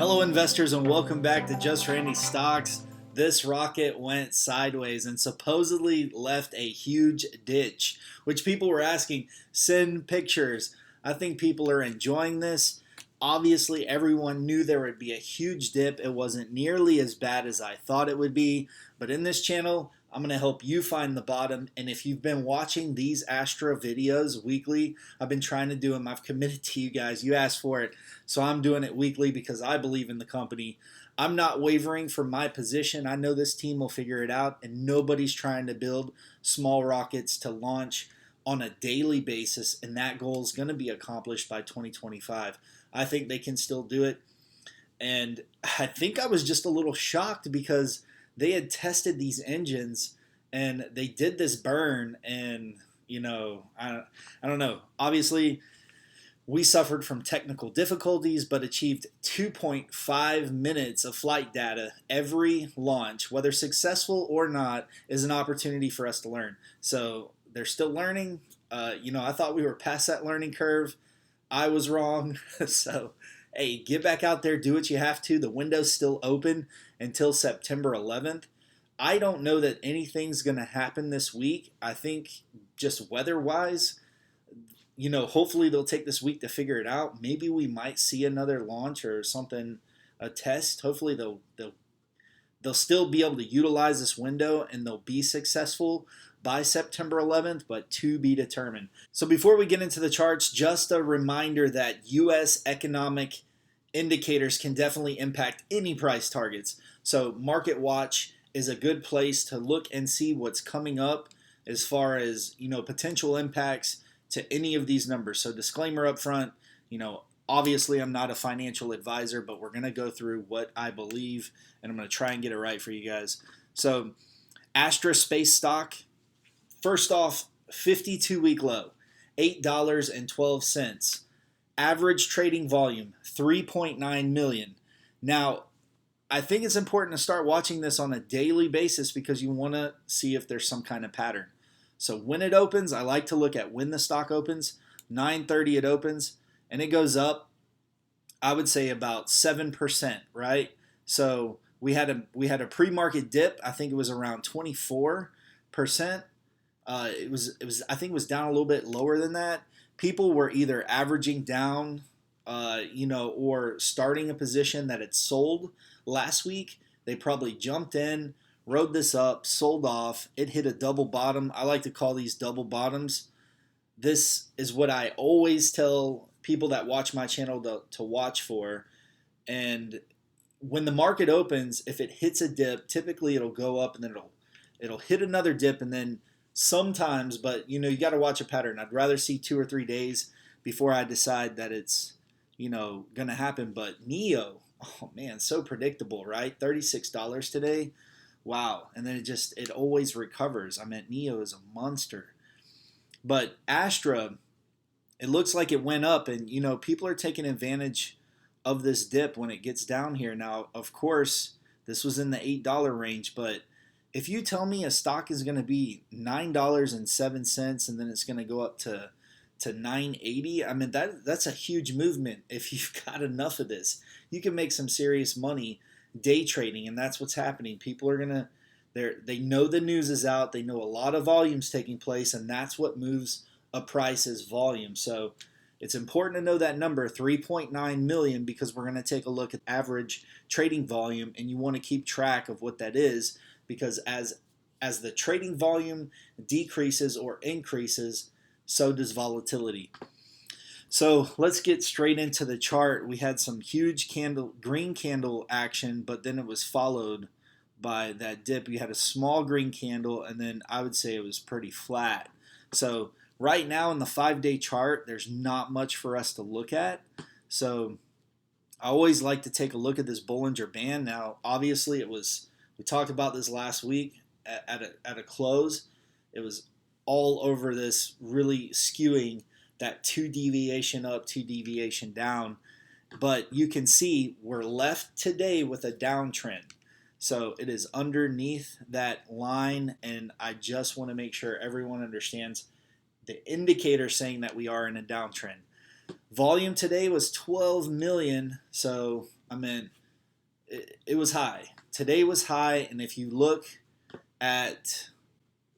Hello investors and welcome back to Just Randy Stocks. This rocket went sideways and supposedly left a huge ditch, which people were asking, send pictures. I think people are enjoying this. Obviously everyone knew there would be a huge dip. It wasn't nearly as bad as I thought it would be, but in this channel I'm going to help you find the bottom. And if you've been watching these Astra videos weekly, I've been trying to do them. I've committed to you guys. You asked for it. So I'm doing it weekly because I believe in the company. I'm not wavering from my position. I know this team will figure it out, and nobody's trying to build small rockets to launch on a daily basis, and that goal is going to be accomplished by 2025. I think they can still do it. And I think I was just a little shocked because they had tested these engines and they did this burn, and I don't know. Obviously we suffered from technical difficulties but achieved 2.5 minutes of flight data every launch. Whether successful or not is an opportunity for us to learn. So they're still learning. I thought we were past that learning curve. I was wrong. So hey, get back out there, do what you have to. The window's still open until September 11th. I don't know that anything's going to happen this week. I think just weather-wise, hopefully they'll take this week to figure it out. Maybe we might see another launch or something, a test. Hopefully they'll still be able to utilize this window and they'll be successful by September 11th, but to be determined. So before we get into the charts, just a reminder that U.S. economic indicators can definitely impact any price targets. So Market Watch is a good place to look and see what's coming up as far as, potential impacts to any of these numbers. So disclaimer up front, obviously I'm not a financial advisor, but we're going to go through what I believe and I'm going to try and get it right for you guys. So Astra space stock, first off, 52-week low, $8.12. Average trading volume, 3.9 million. Now, I think it's important to start watching this on a daily basis because you want to see if there's some kind of pattern. So when it opens, I like to look at when the stock opens. 9:30 it opens, and it goes up, I would say about 7%, right? So we had a pre-market dip. I think it was around 24%. It was I think it was down a little bit lower than that. People were either averaging down, or starting a position that had sold last week. They probably jumped in, rode this up, sold off. It hit a double bottom. I like to call these double bottoms. This is what I always tell people that watch my channel to watch for. And when the market opens, if it hits a dip, typically it'll go up and then it'll hit another dip, and then sometimes, but you got to watch a pattern. I'd rather see 2 or 3 days before I decide that it's going to happen. But NEO, oh man, so predictable, right? $36 today. Wow. And then it always recovers. I mean, NEO is a monster. But Astra, it looks like it went up, and people are taking advantage of this dip when it gets down here. Now, of course, this was in the $8 range, but if you tell me a stock is going to be $9.07 and then it's going to go up to $9.80, I mean that's a huge movement. If you've got enough of this, you can make some serious money day trading, and that's what's happening. People are they know the news is out, they know a lot of volume's taking place, and that's what moves a price is volume. So it's important to know that number, 3.9 million, because we're going to take a look at average trading volume, and you want to keep track of what that is, because as the trading volume decreases or increases, so does volatility. So let's get straight into the chart. We had some huge green candle action, but then it was followed by that dip. You had a small green candle, and then I would say it was pretty flat. So right now in the 5-day chart, there's not much for us to look at. So I always like to take a look at this Bollinger Band. Now, obviously, we talked about this last week at a close. It was all over this, really skewing that 2 deviation up, 2 deviation down. But you can see we're left today with a downtrend. So it is underneath that line, and I just want to make sure everyone understands the indicator saying that we are in a downtrend. Volume today was 12 million, so I mean, it was high. Today was high, and if you look at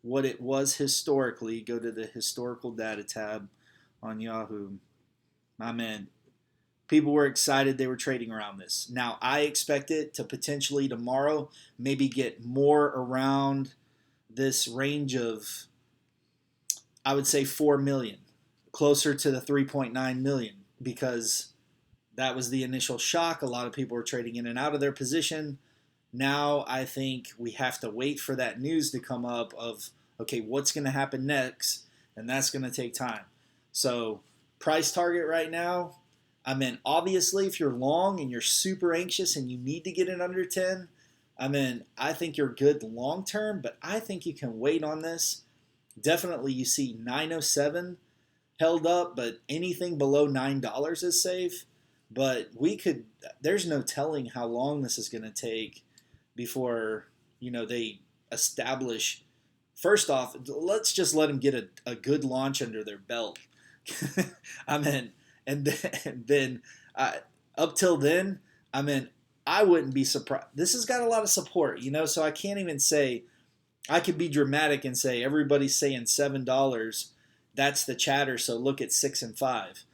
what it was historically, go to the historical data tab on Yahoo. My man, people were excited they were trading around this. Now, I expect it to potentially tomorrow maybe get more around this range of, I would say, 4 million, closer to the 3.9 million, because that was the initial shock. A lot of people were trading in and out of their position. Now I think we have to wait for that news to come up of, okay, what's going to happen next? And that's going to take time. So price target right now, I mean, obviously if you're long and you're super anxious and you need to get in under 10, I mean, I think you're good long term, but I think you can wait on this. Definitely you see 907 held up, but anything below $9 is safe. But there's no telling how long this is going to take before, they establish. First off, let's just let them get a good launch under their belt. I mean, and then up till then, I mean, I wouldn't be surprised. This has got a lot of support, so I can't even say, I could be dramatic and say everybody's saying $7. That's the chatter, so look at 6 and 5.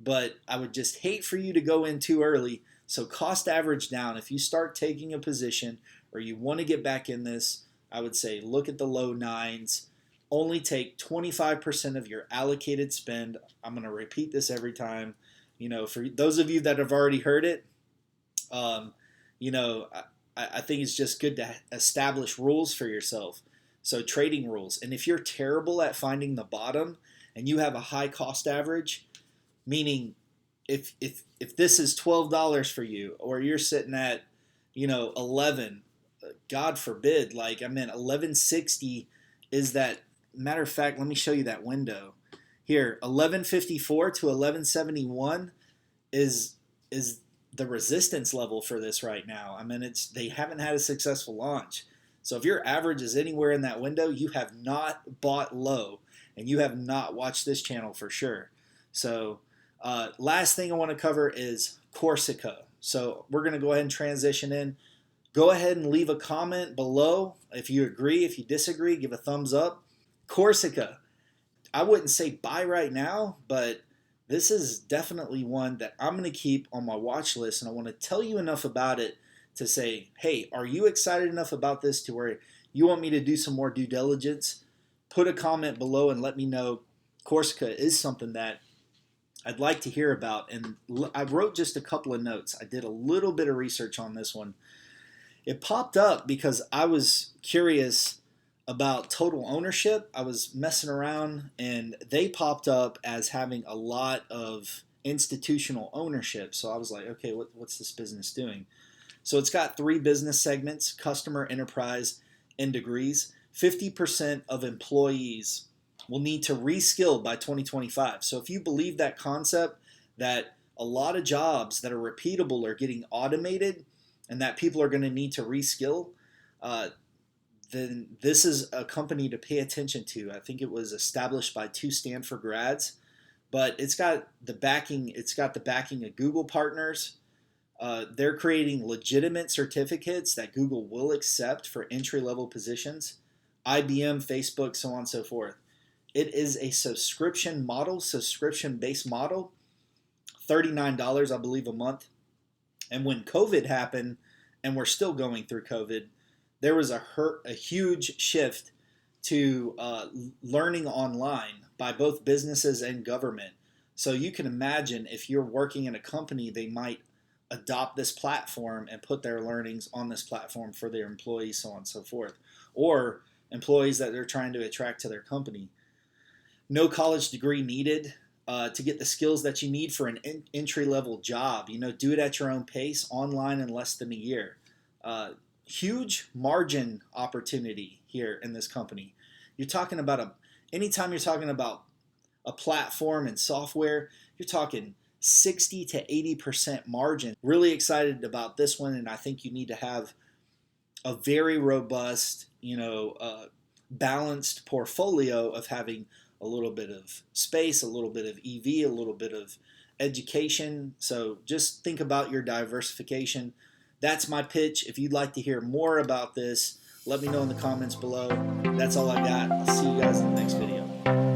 But I would just hate for you to go in too early. So cost average down. If you start taking a position or you want to get back in this, I would say look at the low 9s. Only take 25% of your allocated spend. I'm going to repeat this every time. For those of you that have already heard it, I think it's just good to establish rules for yourself. So trading rules. And if you're terrible at finding the bottom and you have a high cost average, meaning if this is $12 for you, or you're sitting at 11, God forbid, 1160 is that. Matter of fact, let me show you that window here. 1154 to 1171 is the resistance level for this right now. I mean, they haven't had a successful launch. So if your average is anywhere in that window, you have not bought low, and you have not watched this channel for sure. So last thing I want to cover is Corsica. So we're going to go ahead and transition in. Go ahead and leave a comment below if you agree. If you disagree, give a thumbs up. Corsica, I wouldn't say buy right now, but this is definitely one that I'm going to keep on my watch list, and I want to tell you enough about it to say, hey, are you excited enough about this to where you want me to do some more due diligence? Put a comment below and let me know. Corsica is something that I'd like to hear about, and I wrote just a couple of notes. I did a little bit of research on this one. It popped up because I was curious about total ownership. I was messing around, and they popped up as having a lot of institutional ownership. So I was like, okay, what's this business doing? So it's got 3 business segments: customer, enterprise, and degrees. 50% of employees will need to reskill by 2025. So if you believe that concept that a lot of jobs that are repeatable are getting automated and that people are going to need to reskill, then this is a company to pay attention to. I think it was established by 2 Stanford grads, but it's got the backing. It's got the backing of Google partners. They're creating legitimate certificates that Google will accept for entry-level positions. IBM, Facebook, so on and so forth. It is a subscription model, subscription-based model, $39, I believe, a month. And when COVID happened, and we're still going through COVID, there was a huge shift to learning online by both businesses and government. So you can imagine if you're working in a company, they might adopt this platform and put their learnings on this platform for their employees, so on and so forth. Or employees that they're trying to attract to their company. No college degree needed to get the skills that you need for an entry-level job. Do it at your own pace, online in less than a year. Huge margin opportunity here in this company. You're talking about anytime you're talking about a platform and software, you're talking 60 to 80% margin. Really excited about this one, and I think you need to have a very robust, balanced portfolio of having a little bit of space, a little bit of EV, a little bit of education. So just think about your diversification. That's my pitch. If you'd like to hear more about this, let me know in the comments below. That's all I got. I'll see you guys in the next video.